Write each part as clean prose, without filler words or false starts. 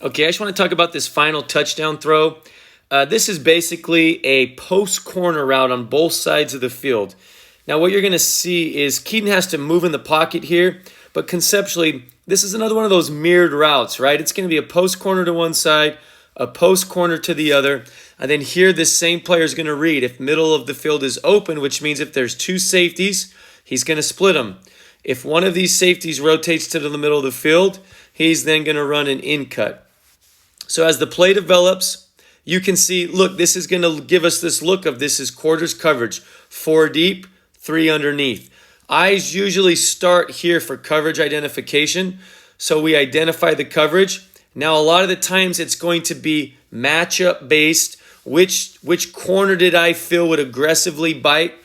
Okay, I just want to talk about this final touchdown throw. This is basically a post corner route on both sides of the field. Now, what you're going to see is Keaton has to move in the pocket here, but conceptually, this is another one of those mirrored routes, right? It's going to be a post corner to one side, a post corner to the other, and then here this same player is going to read if middle of the field is open, which means if there's two safeties, he's going to split them. If one of these safeties rotates to the middle of the field, he's then going to run an in cut. So as the play develops, you can see, look, this is going to give us this look of this is quarters coverage, 4 deep, 3 underneath. Eyes usually start here for coverage identification. So we identify the coverage. Now, a lot of the times it's going to be matchup based. Which corner did I feel would aggressively bite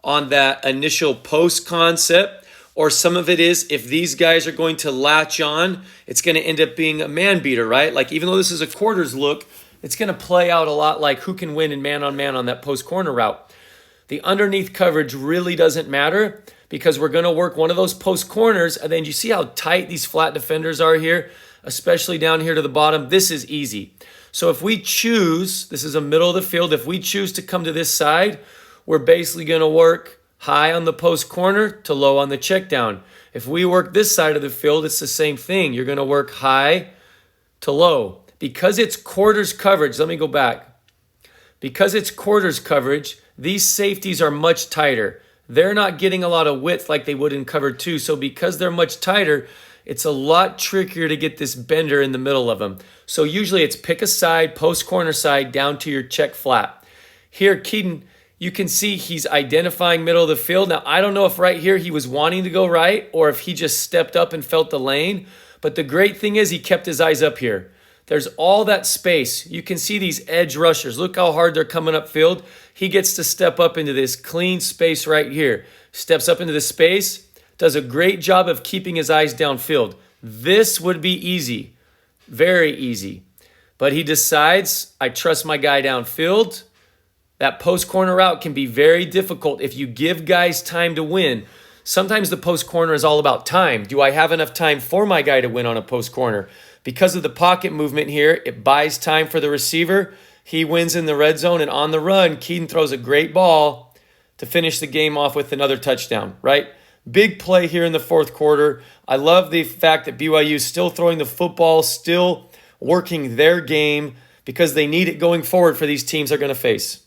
on that initial post concept? Or some of it is if these guys are going to latch on, it's going to end up being a man beater, right? Like even though this is a quarters look, it's going to play out a lot like who can win in man on that post corner route. The underneath coverage really doesn't matter because we're going to work one of those post corners. And then you see how tight these flat defenders are here, especially down here to the bottom. This is easy. So if we choose, this is a middle of the field. If we choose to come to this side, we're basically going to work high on the post corner to low on the check down. If we work this side of the field, it's the same thing. You're going to work high to low. Because it's quarters coverage, let me go back. Because it's quarters coverage, these safeties are much tighter. They're not getting a lot of width like they would in cover 2. So because they're much tighter, it's a lot trickier to get this bender in the middle of them. So usually it's pick a side, post corner side, down to your check flat. Here, Keaton, you can see he's identifying middle of the field. Now, I don't know if right here he was wanting to go right or if he just stepped up and felt the lane. But the great thing is he kept his eyes up here. There's all that space. You can see these edge rushers. Look how hard they're coming upfield. He gets to step up into this clean space right here. Steps up into the space, does a great job of keeping his eyes downfield. This would be easy, very easy. But he decides, I trust my guy downfield. That post corner route can be very difficult if you give guys time to win. Sometimes the post corner is all about time. Do I have enough time for my guy to win on a post corner? Because of the pocket movement here, it buys time for the receiver. He wins in the red zone, and on the run, Keaton throws a great ball to finish the game off with another touchdown, right? Big play here in the fourth quarter. I love the fact that BYU is still throwing the football, still working their game because they need it going forward for these teams they're going to face.